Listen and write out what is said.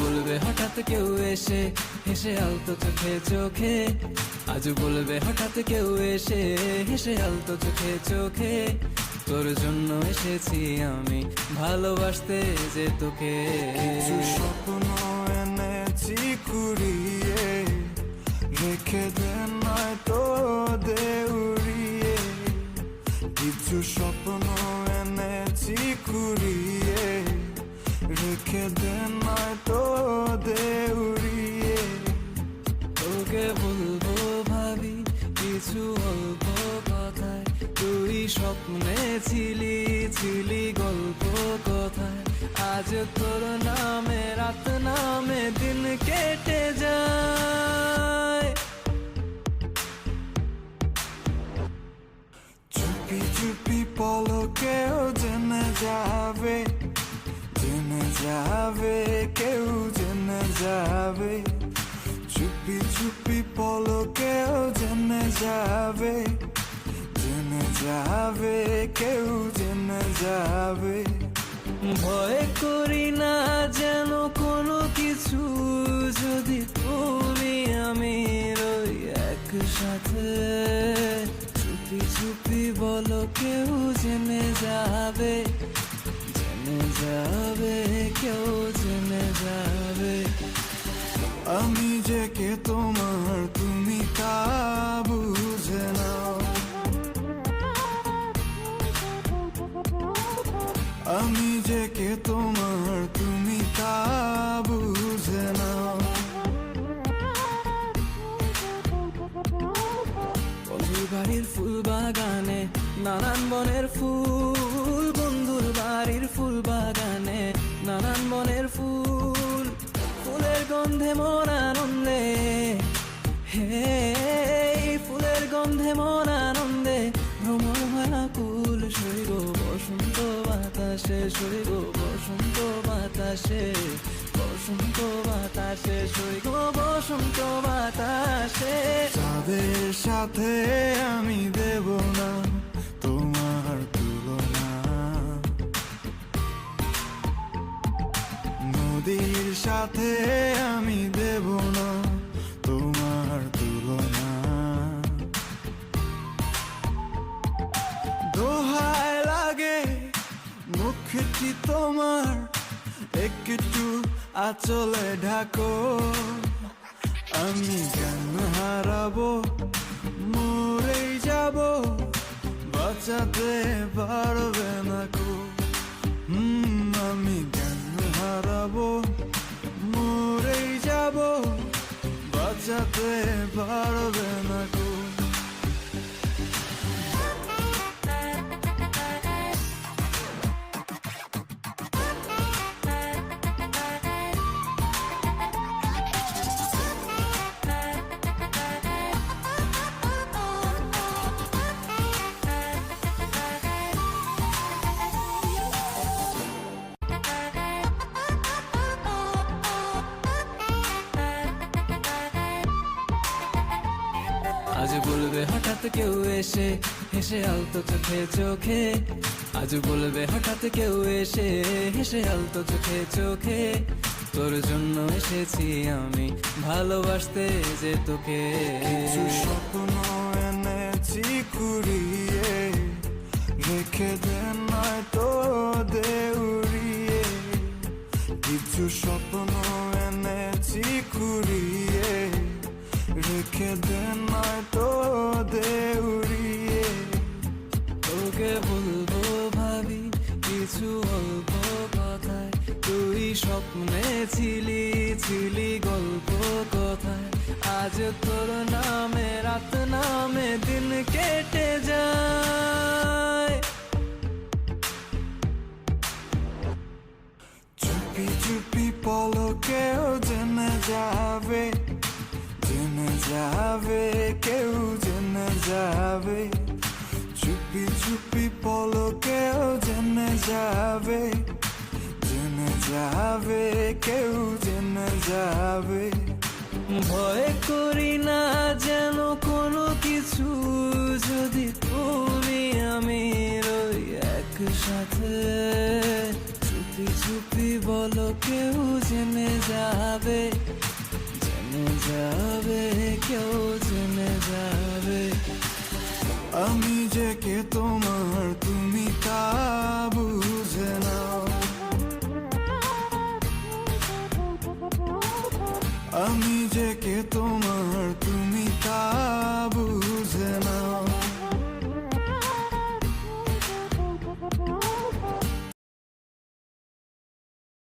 বলবে হঠাৎ কেউ এসে হেসে আলতো চোখে চোখে, আজ বলবে হঠাৎ কেউ এসে হেসে আলতো চোখে চোখে, তোর জন্য এসেছি আমি ভালোবাসতে যে তোকে। কিছু স্বপ্ন এনেছি কুড়িয়ে, রেখে দে নয়তো দে উড়িয়ে। কিছু স্বপ্ন এনেছি কুড়িয়ে, রেখে দে নয়তো দে উড়িয়ে। তোকে বলবো ভাবি কিছু অল্প কথায়, তুই স্বপ্নে ছিলি ছিলি গল্প কথায়, আজ তোর নামে রাত নামে দিন কেটে যায়। চুপি চুপি পলকেও জেনে যাবে, জেনে যাবে, কেউ জেনে যাবে। চুপি চুপি পলকেও জেনে যাবে, জেনে যাবে, কেউ জেনে যাবে। ভয় করি না যেন কোনো কিছু, যদি তুমি আমি রই একসাথে। চুপি চুপি বলো কেউ জেনে যাবে, জেনে যাবে, কেউ জেনে যাবে। আমি যে কে তোমার তুমি তা বুঝে নাও, আমি যে কে তোমার তুমি তা বুঝে নাও। বন্ধুর বাড়ির ফুল বাগানে নানান বনের ফুল, বন্ধুর বাড়ির ফুল বাগানে নানান বনের ফুল, ফুলের গন্ধে মন আনন্দে, হে ফুলের গন্ধে মন আনন্দে ভ্রমণ কুল। শৈব বসন্ত বাতাসে, শৈব বসন্ত বাতাসে, বসন্ত বাতাসে, শৈব বসন্ত বাতাসে। তাদের সাথে আমি দেব না তোমার তুলনা, নদীর সাথে আমি দেব না তোমার তুলনা। দোহায় লাগে মুখটি তোমার, একটু আঁচলে ঢাকো। আমি জ্ঞান হারাবো, মরেই যাব, বাঁচাতে পারবে না কো। আমি জ্ঞান হারাবো, মরেই যাব, বাঁচাতে পারবে না কো। আজ বলবে হঠাৎ কেউ এসে হেসে আলতো চোখে চোখে, আজ বলবে হঠাৎ কেউ এসে হেসে আলতো চোখে চোখে, তোর জন্য এসেছি আমি ভালোবাসতে যে তোকে। কিছু স্বপ্ন এনেছি কুড়িয়ে, রেখে দে নয়তো দে উড়িয়ে। কিছু স্বপ্ন এনেছি কুড়িয়ে, রেখে দে নয়তো দে উড়িয়ে। তোকে বলবো ভাবি কিছু অল্প কথায়, তুই স্বপ্নে ছিলি ছিলি গল্প কথায়, আজ তোর নামে রাত নামে দিন কেটে যায়। চুপি চুপি পলকেও জেনে যাবে, জেনে যাবে, কেউ জেনে যাবে। চুপি চুপি পলকেও জেনে যাবে, জেনে যাবে, কেউ জেনে যাবে। ভয় করি না যেন কোনো কিছু, যদি তুমি আমি রই একসাথে। চুপি চুপি বলো কেউ জেনে যাবে। যাবে, জেনে যাবে, কেউ জেনে যাবে। আমি